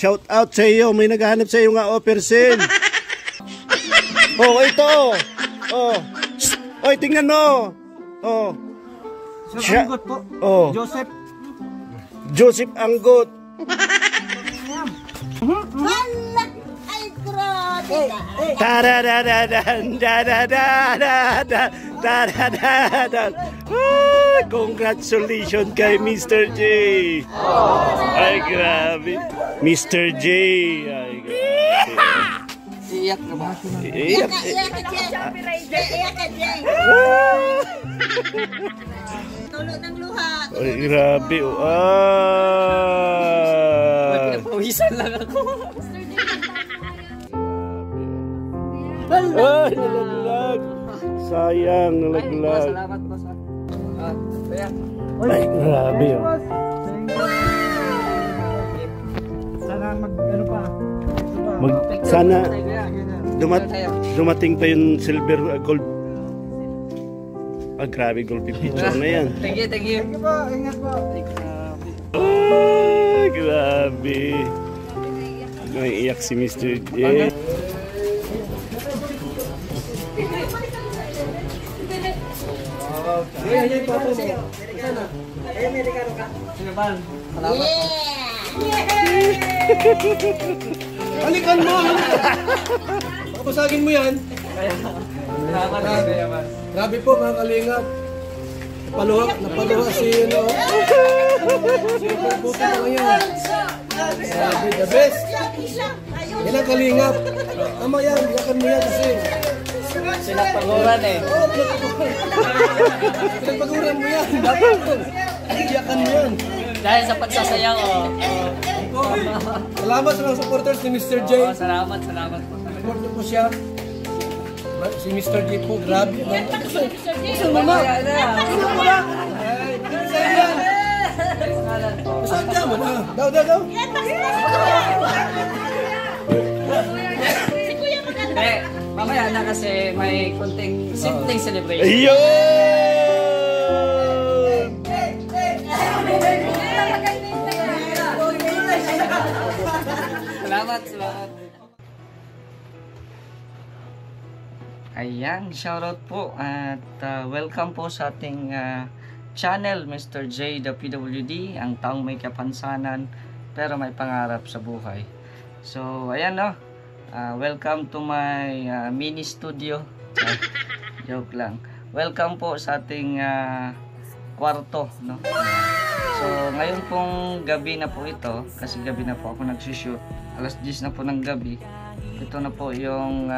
Shout out sa iyo. May naghahanap sa iyo nga person. Oh, ito. Oh. Oy, tingnan mo. Oh. Sir Anggot po. Oh. Joseph Anggot. Ay, grabe ka. Congratulations kay Mr. J. Ay, grabe. Mr. J. Ay, grabe. Iyak na ba? Iyak. Iyak ka, Jay. Tulo ng luha. Ay, grabe. Pinapawisan lang ako. Ay, nalaglag. Sayang, nalaglag. Salamat po sa... Ay, grabe. Sana ano pa? Sana dumating pa yung silver gold. Ah, grabe, gold picture na yan. Thank you. Thank you po. Ingat po. Ay, grabe. Naiiyak si Mr. J. Halikan mo! Papasagin mo yan. Grabe po mga kalingap. Napaluha si ano. Si Buti na lang yan. Grabe, the best. Yan ang kalingap. Tama yan, yakan mo yan kasi. Sinagpaguran eh. Sinagpaguran mo yan. Dapat yakan mo yan. Dahil sa pagsasayaw Salamat sa mga supporters ni Mr. J. Salamat po. Support niyo po siya. Si Mr. J po, grabe. Saan mo na? Saan ka mo na? Daw. Mamaya na kasi may konting simpleng celebration. Ayun! Salamat. Ayan, shoutout po at welcome po sa ating channel, Mr. J, the PWD, ang taong may kapansanan pero may pangarap sa buhay. So, ayan no, welcome to my mini studio. Joke lang. Welcome po sa ating kwarto, no? So, ngayon pong gabi na po ito, kasi gabi na po ako nagsushoot, alas 10 na po ng gabi. Ito na po yung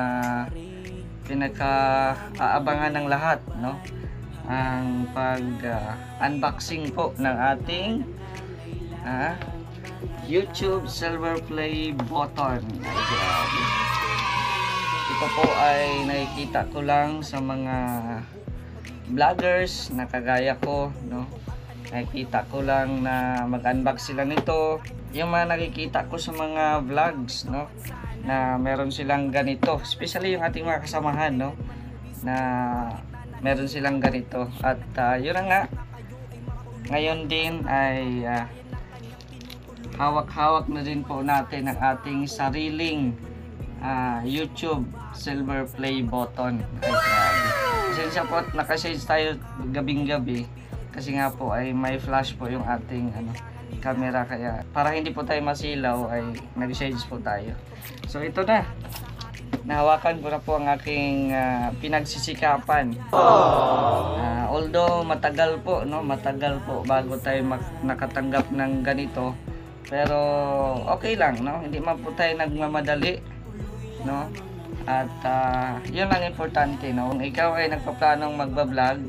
pinaka-aabangan ng lahat, no? Ang pag-unboxing po ng ating YouTube Silver Play button. Ay, grabe. Ito po ay nakikita ko lang sa mga vloggers na kagaya ko, no? Nakikita ko lang na mag-unbox sila nito. Yung mga nakikita ko sa mga vlogs, no, na meron silang ganito, especially yung ating mga kasamahan, no, na meron silang ganito. At yun na nga, ngayon din ay hawak-hawak na din po natin ang ating sariling YouTube Silver Play button. Ay, grabe. Pasensya po at nakashades tayo gabing-gabi kasi nga po ay may flash po yung ating camera, kaya para hindi po tayo masilaw ay nag-shades po tayo. So ito na, nahawakan ko na po ang aking pinagsisikapan. Although matagal po, no, matagal po bago tayo nakatanggap ng ganito, pero okay lang, no, hindi man po tayo nagmamadali, no. At yun lang importante, no, kung ikaw ay nagpaplanong magbablog,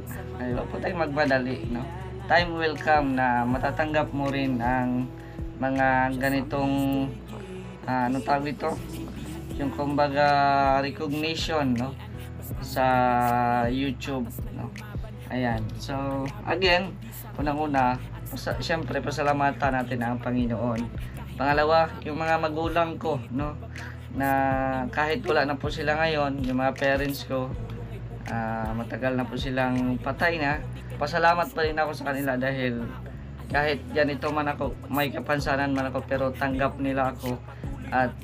ay huwag po tayong magmadali, no. Time will come na matatanggap mo rin ang mga ganitong anong tawag ito, yung kumbaga recognition, no, sa YouTube, no. Ayan, so again, unang-una, siyempre pasalamatan natin ang Panginoon. Pangalawa, yung mga magulang ko, no, na kahit wala na po sila ngayon, yung mga parents ko, matagal na po silang patay na, pasalamat pa rin ako sa kanila dahil kahit ganito man ako, may kapansanan man ako, pero tanggap nila ako. At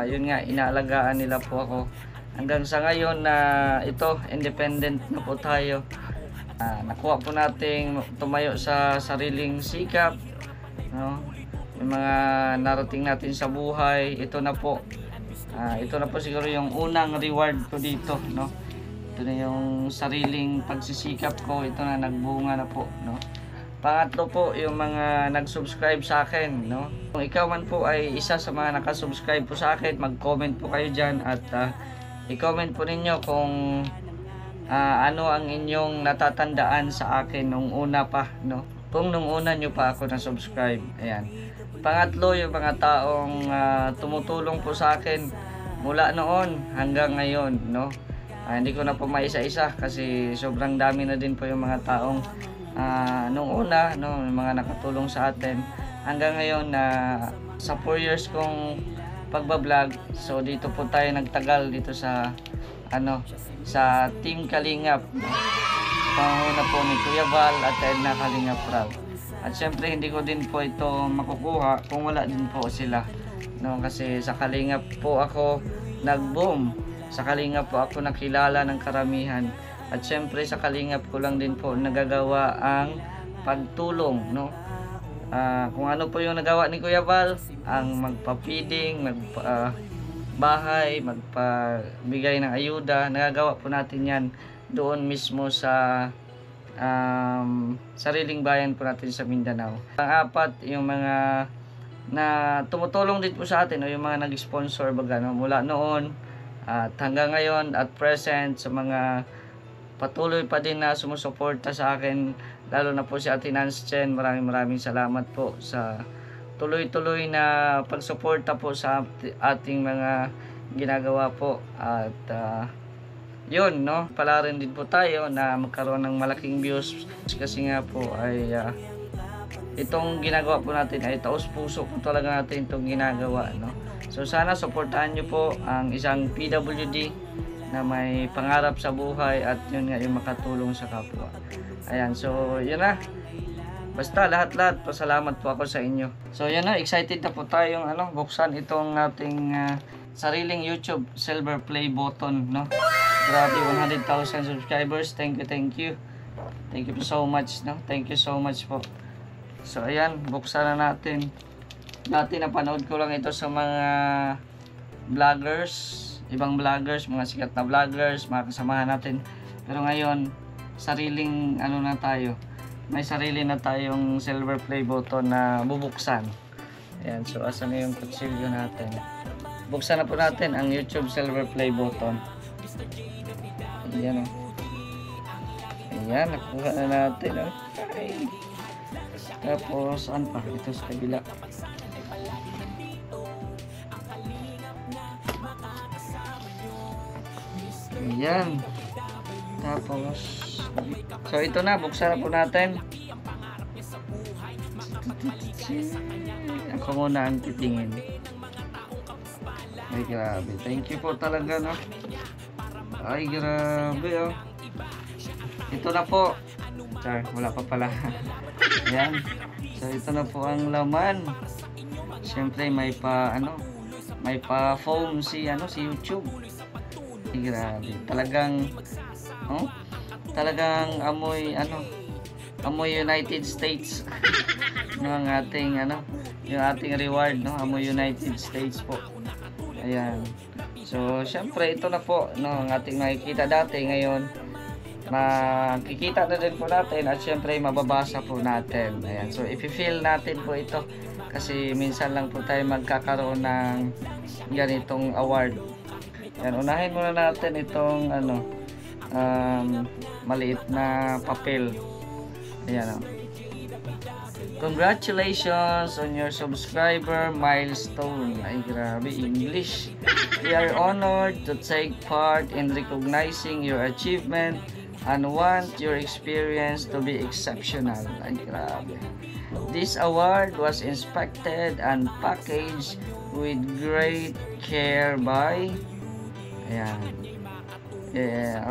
yun nga, inaalagaan nila po ako. Hanggang sa ngayon na ito, independent na po tayo. Nakuha po nating tumayo sa sariling sikap, no? Yung mga narating natin sa buhay, ito na po siguro yung unang reward ko dito, no? Ito na yung sariling pagsisikap ko, ito na nagbunga na po, no? Pangatlo po, yung mga nag-subscribe sa akin, no? Kung ikaw man po ay isa sa mga nakasubscribe po sa akin, mag-comment po kayo dyan at i-comment po ninyo kung ano ang inyong natatandaan sa akin nung una pa, no? Kung nung una nyo pa ako na-subscribe, ayan. Pangatlo, yung mga taong tumutulong po sa akin mula noon hanggang ngayon, no? Hindi ko na po maisa-isa kasi sobrang dami na din po yung mga taong nung una, no, yung mga nakatulong sa atin hanggang ngayon na sa 4 years kong pagbablog. So dito po tayo nagtagal dito sa sa Team Kalingap, panguna po ni Kuya Val at Edna Kalingap Rab. At syempre hindi ko din po ito makukuha kung wala din po sila, no? Kasi sa Kalingap po ako nag-boom, sa Kalingap po ako nakilala ng karamihan. At syempre sa Kalingap ko lang din po nagagawa ang pagtulong, no? Kung ano po yung nagawa ni Kuya Val, ang magpa-feeding, bahay, magpabigay ng ayuda, nagagawa po natin yan doon mismo sa sariling bayan po natin sa Mindanao. Pang-apat, yung mga na tumutulong din po sa atin, o yung mga nag-sponsor baga, no? Mula noon at hanggang ngayon at present, sa mga patuloy pa din na sumusuporta sa akin, lalo na po si Ate Nance Chen, maraming salamat po sa tuloy-tuloy na pagsuporta po sa ating mga ginagawa po. At yun, no, pala rin din po tayo na magkaroon ng malaking views kasi nga po ay itong ginagawa po natin ay taos puso po talaga natin itong ginagawa, no? So sana suportahan nyo po ang isang PWD na may pangarap sa buhay at yun nga yung makatulong sa kapwa. Ayan, so yun na. Basta lahat-lahat, pasalamat po ako sa inyo. So yun na, excited na po tayong buksan itong ating sariling YouTube silver play button, no? Grabe, 100,000 subscribers. Thank you. Thank you so much, no? Thank you so much po. So ayan, buksan na natin. Dati napanood ko lang ito sa mga vloggers, ibang vloggers, mga sikat na vloggers, mga kasamahan natin. Pero ngayon, sariling na tayo. May sarili na tayong silver play button na bubuksan. Ayan, so asan na yung kutsilyo natin? Buksan na po natin ang YouTube silver play button. Ayan, ayan, nakuha na natin. Okay. Tapos saan pa? Ito sa kabila. Ayan. Tapos so ito na, buksan na po natin. Ako muna ang titingin. Ay grabe, thank you po talaga, no? Ay grabe, oh. Ito na po. Char, wala pa pala. Yan. So ito na po ang laman. Siyempre may pa may pa foam si YouTube. Ay grabe, talagang talagang amoy United States ng ating yung ating reward, no? Amoy United States po. Ayan. So syempre ito na po, no, ang ating makikita dati, ngayon makikita na din po natin at syempre mababasa po natin. Ayan. So i-feel natin po ito kasi minsan lang po tayo magkakaroon ng ganitong award. Ayan, unahin muna natin itong maliit na papel. Ayan, Congratulations on your subscriber milestone. Ay grabe, English. We are honored to take part in recognizing your achievement and want your experience to be exceptional. Ay grabe. This award was inspected and packaged with great care by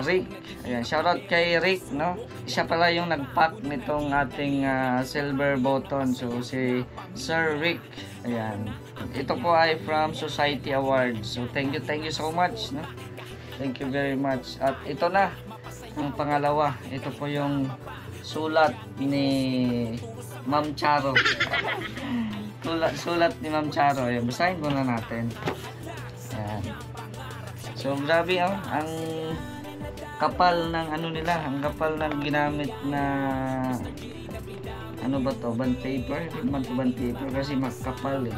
Rick. Ayan, shoutout kay Rick, no? Siya pala yung nag-pack nitong ating silver button. So, si Sir Rick. Ayan. Ito po ay from Society Awards. So, thank you so much, no? Thank you very much. At ito na, ang pangalawa. Ito po yung sulat ni Ma'am Charo. Sulat ni Ma'am Charo. Ayan, basahin muna natin. Ayan. So, grabe ang kapal ng ano nila, ang kapal ng ginamit na ano ba to, bond paper? Hindi man to bond paper kasi makapal eh.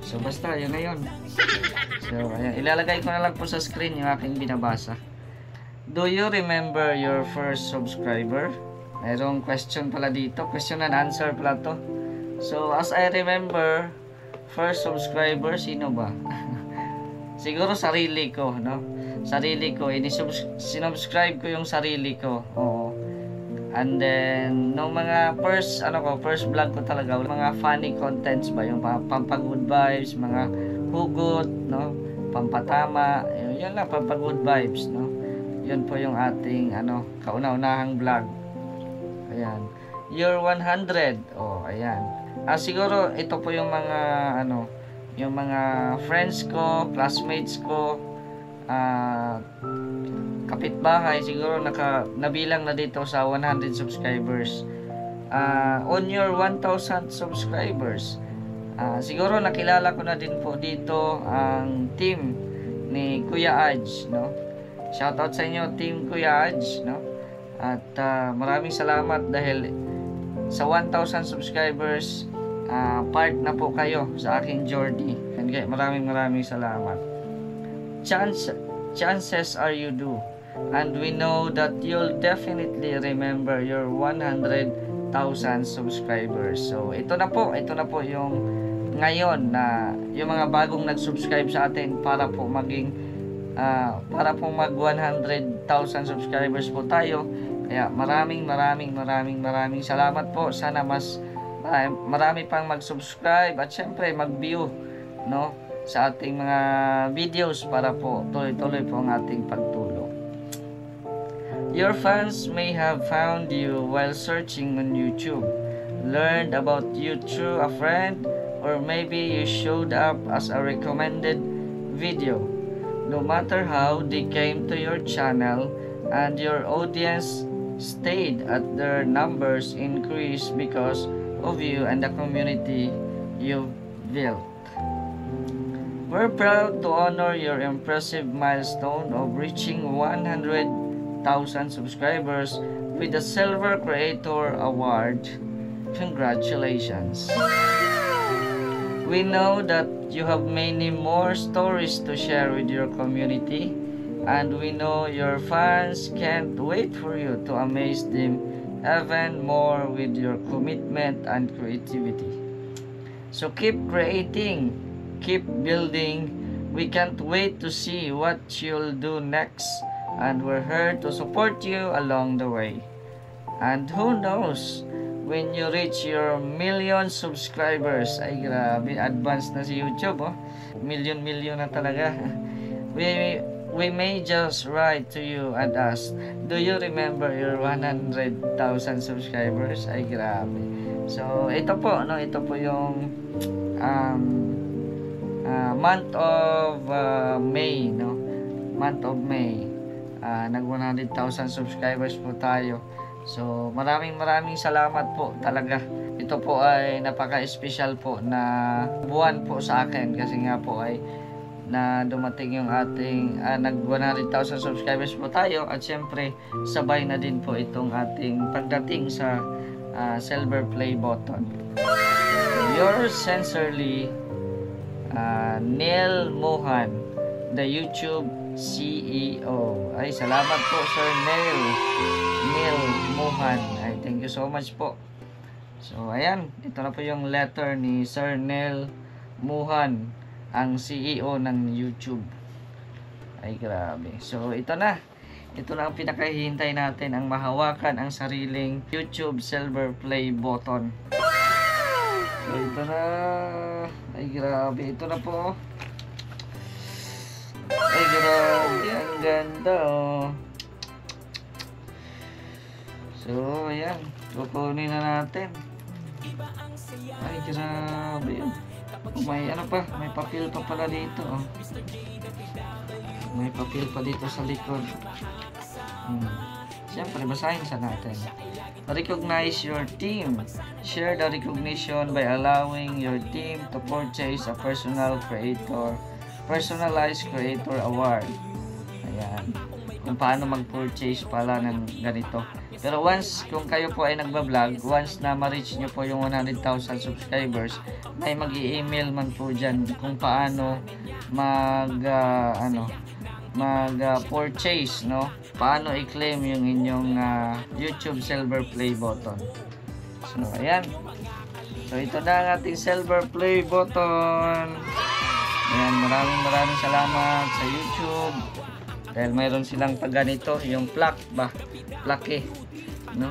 So, basta, yun na yun. So, ayan, ilalagay ko na lang po sa screen yung aking binabasa. Do you remember your first subscriber? Mayroong question pala dito, question and answer pala to. So, as I remember, first subscriber, sino ba? Siguro sarili ko, no? Sarili ko, sinubscribe ko yung sarili ko. Oo. And then, nung mga first vlog ko talaga, mga funny contents ba, yung pampag-good vibes, mga hugot, no? Pampatama, yun lang, pampag-good vibes, no? Yun po yung ating, kauna-unahang vlog. Ayan. Year 100. Oh, ayan. Siguro, ito po yung mga, yung mga friends ko, classmates ko, kapitbahay, siguro nabilang na dito sa 100 subscribers. On your 1,000 subscribers, siguro nakilala ko na din po dito ang team ni Kuya Aj, no? Shoutout sa inyo, team Kuya Aj, no? At maraming salamat dahil sa 1,000 subscribers, part na po kayo sa aking journey. And maraming salamat. Chances are you do. And we know that you'll definitely remember your 100,000 subscribers. So, ito na po yung ngayon na yung mga bagong nag-subscribe sa atin para po maging para po mag 100,000 subscribers po tayo. Kaya maraming salamat po. Sana mas marami pang mag-subscribe at syempre mag-view, no, sa ating mga videos para po tuloy-tuloy po ang ating pagtulong. Your fans may have found you while searching on YouTube, learned about you through a friend, or maybe you showed up as a recommended video. No matter how they came to your channel and your audience stayed at their numbers increased because of you and the community you've built. We're proud to honor your impressive milestone of reaching 100,000 subscribers with the Silver Creator Award. Congratulations! We know that you have many more stories to share with your community, and we know your fans can't wait for you to amaze them even more with your commitment and creativity. So keep creating, keep building. We can't wait to see what you'll do next, and we're here to support you along the way. And who knows, when you reach your million subscribers, ay grabe, advanced na si YouTube, oh. Million na talaga. We may just write to you and ask, do you remember your 100,000 subscribers? Ay grabe. So ito po, no, ito po yung month of May, no? Month of May. Nag 100,000 subscribers po tayo. So maraming salamat po talaga. Ito po ay napaka-special po na buwan po sa akin kasi nga po ay na dumating yung ating nag 100,000 subscribers po tayo at syempre sabay na din po itong ating pagdating sa silver play button. Yours sincerely, Neil Mohan, the YouTube CEO. Ay, salamat po Sir Neil Mohan. Ay, thank you so much po. So ayan, ito na po yung letter ni Sir Neil Mohan, ang CEO ng YouTube. Ay grabe. So ito na ang pinakahihintay natin, ang mahawakan ang sariling YouTube Silver Play button. So ito na. Ay grabe, ito na po. Ay, grabe. Ang ganda, oh. So, ayan. Kukunin na natin. Ay, grabe yun. May ano pa, may papel pa pala dito, oh. May papel pa dito sa likod. Siyempre, basahin sa natin. Recognize your team. Share the recognition by allowing your team to purchase a personalized creator award. Ayan. Kung paano mag-purchase pala ng ganito. Pero once, kung kayo po ay nagbablog, once na ma-reach nyo po yung 100,000 subscribers, may mag-i-email man po dyan kung paano mag-purchase, no? Paano i-claim yung inyong YouTube Silver Play button. So, ayan. So, ito na ang ating Silver Play button. Ayan, maraming salamat sa YouTube. Dahil mayroon silang pag ganito, yung plaque, no?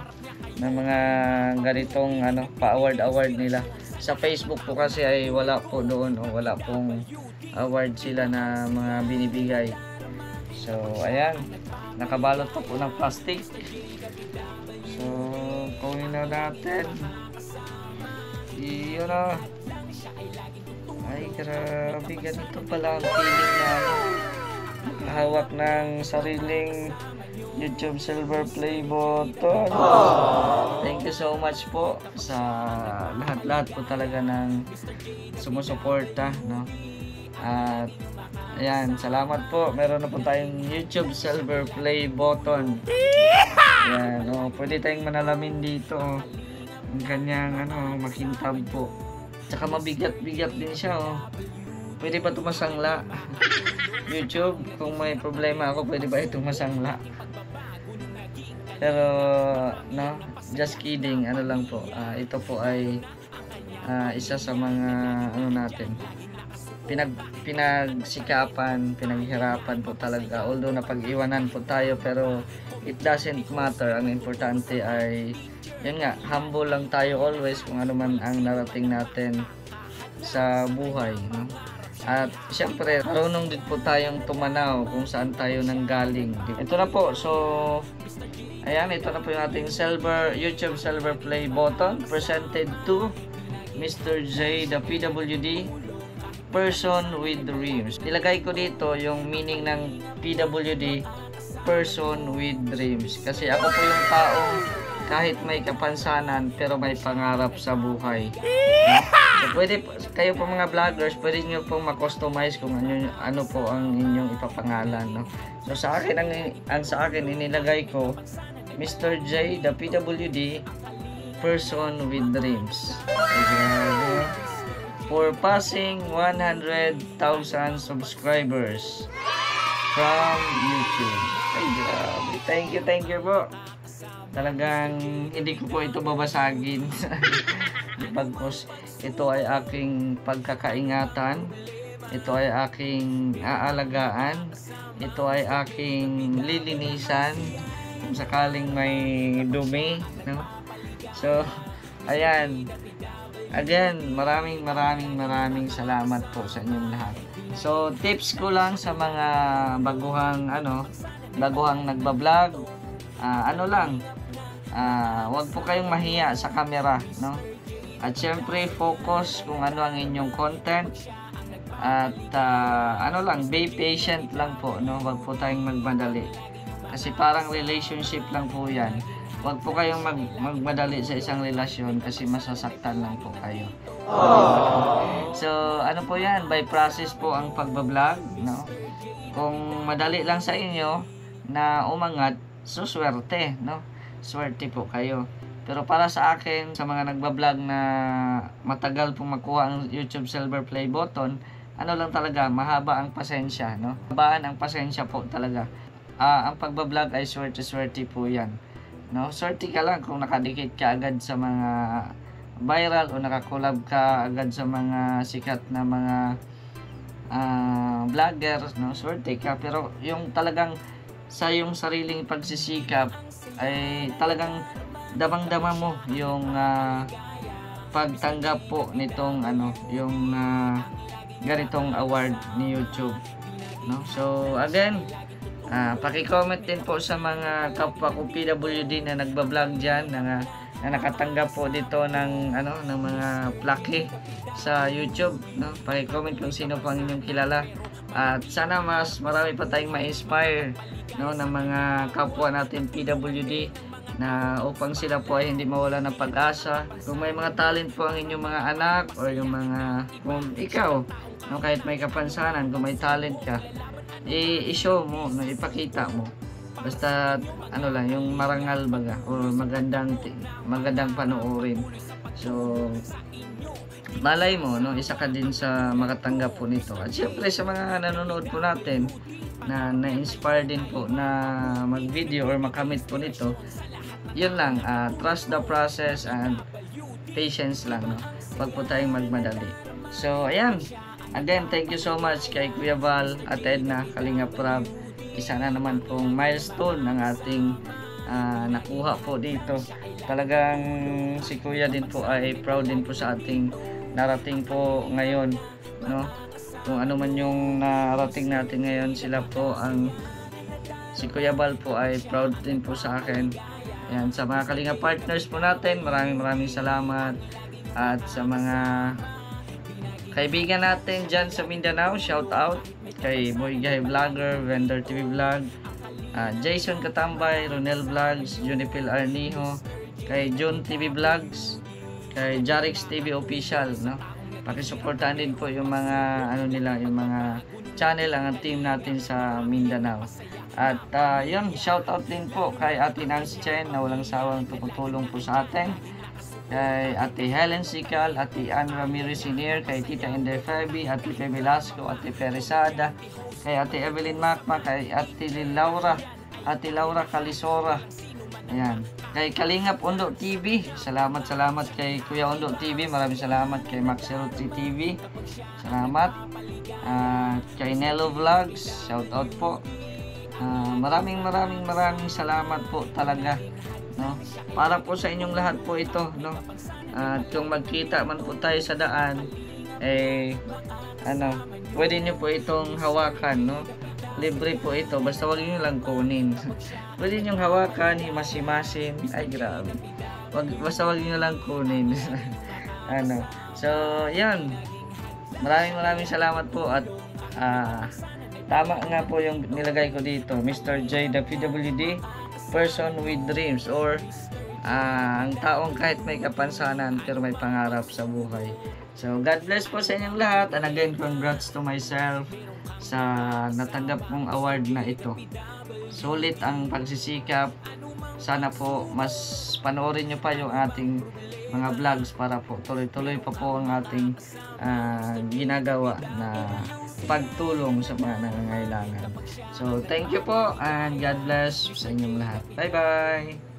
Na mga ganitong pa-award nila. Sa Facebook po kasi ay wala po doon, wala pong award sila na mga binibigay. So, ayan, nakabalot pa po ng plastic. So, kunin na natin. Iyon na. Ay, grabe, ganito pala ang feeling na hawak ng sariling YouTube Silver Play button. Thank you so much po sa lahat-lahat po talaga ng sumusuporta, no? At ayan, salamat po. Meron na po tayong YouTube Silver Play button. Ayan, pwede tayong manalamin dito. Ang kanyang makintab po. Tsaka mabigat-bigat din siya, Pwede ba tumasangla? YouTube, kung may problema ako, pwede ba itong masangla? Pero, no, just kidding, lang po. Ito po ay isa sa mga natin. Pinagsikapan, pinaghirapan po talaga. Although napag-iwanan po tayo, pero it doesn't matter. Ang importante ay, yun nga, humble lang tayo always kung ano man ang narating natin sa buhay, no? At siyempre, marunong din po tayong tumanaw kung saan tayo nanggaling. Ito na po. So, ayan, ito na po yung ating YouTube Silver Play button presented to Mr. J, the PWD, person with dreams. Nilagay ko dito yung meaning ng PWD, person with dreams. Kasi ako po yung taong kahit may kapansanan pero may pangarap sa buhay. So, pwede kayo po mga vloggers, pwede nyo pong ma-customize kung ano po ang inyong ipapangalan, no? So sa akin, ang sa akin inilagay ko Mr. J, the PWD, person with dreams. Okay, for passing 100,000 subscribers from YouTube. Ay, grabe. Thank you po. Talagang hindi ko po ito babasagin. Pagkos ito ay aking pagkakaingatan, ito ay aking aalagaan, ito ay aking lilinisan kung sakaling may dumi, no? So, ayan. Again, maraming salamat po sa inyong lahat. So, tips ko lang sa mga baguhang nagba-vlog, wag po kayong mahiya sa camera, no? At syempre, focus kung ano ang inyong content. At be patient lang po, no? Wag po tayong magmadali. Kasi parang relationship lang po 'yan. Wag po kayong magmadali sa isang relasyon kasi masasaktan lang po kayo. So, po 'yan, by process po ang pagba-vlog, no? Kung madali lang sa inyo na umangat, suswerte, no? Swerte po kayo. Pero para sa akin, sa mga nagbablog na matagal pong makuha ang YouTube Silver Play button, lang talaga, mahaba ang pasensya, no? Mahabaan ang pasensya po talaga. Ang pagbablog ay swerte-swerte po yan, no? Swerte ka lang kung nakadikit ka agad sa mga viral o nakakolab ka agad sa mga sikat na mga vloggers, no? Swerte ka. Pero yung talagang sa yung sariling pagsisikap ay talagang damang-dama mo yung pagtanggap po nitong yung ganitong award ni YouTube. no? So again, paki-comment din po sa mga kapwa ko PWD na nagba-vlog diyan na nakatanggap po dito ng ng mga plaque sa YouTube, no? Paki-comment kung sino pang inyong kilala. At sana mas marami pa tayong ma-inspire, no, ng mga kapwa natin PWD na upang sila po ay hindi mawala ng pag-asa. Kung may mga talent po ang inyong mga anak or yung kung ikaw, no, kahit may kapansanan, kung may talent ka, i-show mo, no, ipakita mo. Basta lang, yung marangal baga or magandang panoorin. So malay mo, no, isa ka din sa makatanggap po nito. At syempre sa mga nanonood po natin na na-inspire din po na mag-video or makamit po nito, yun lang, trust the process and patience lang, no? Wag po tayong magmadali. So ayan, again, thank you so much kay Kuya Val at Edna Kalingap Rab. Isa na naman pong milestone ng ating nakuha po dito. Talagang si Kuya din po ay proud din po sa ating narating po ngayon, no? Kung ano man yung narating natin ngayon, si Kuya Val po ay proud din po sa akin. Ayan, sa mga Kalinga partners po natin, maraming salamat. At sa mga kaibigan natin dyan sa Mindanao, shout out kay Boy Guy Vlogger, Vendor TV Vlog, Jason Katambay, Ronel Vlogs, Junipil Arnijo, kay John TV Vlogs, kay Jarix TV Official, no? Pakisuportahan din po yung mga yung mga channel ang team natin sa Mindanao. At yun, shout out din po kay Ate Nancy Chen na walang sawang tumutulong po sa atin, kay Ate Helen Sical, Ate Ann Ramirez Senior, kay Tita Ender Fabi, Ate Pe Velasco, Ate Peresada, kay Ate Evelyn Macma, kay Ate Laura, Ate Laura Calisora. Ayan, kay Kalingap Ondo TV, salamat kay Kuya Ondo TV, maraming salamat kay Maxerotri TV, salamat. Kay Nelo Vlogs, shout out po. Maraming salamat po talaga, no? Para po sa inyong lahat po ito, no? At kung magkita man po tayo sa daan, pwede nyo po itong hawakan, no? Libre po ito, basta wag nyo lang kunin. Pwede nyo hawakan, himas-himasin. Ay, grabe. Basta wag nyo lang kunin. So, yan. Maraming salamat po. At tama nga po yung nilagay ko dito, Mr. J, the PWD, person with dreams, or ang taong kahit may kapansanan pero may pangarap sa buhay. So, God bless po sa inyong lahat. And again, congrats to myself sa natanggap mong award na ito. Sulit ang pagsisikap. Sana po mas panoorin nyo pa yung ating mga vlogs para po tuloy-tuloy pa po ang ating ginagawa na pagtulong sa mga nangangailangan. So, thank you po and God bless sa inyong lahat. Bye-bye!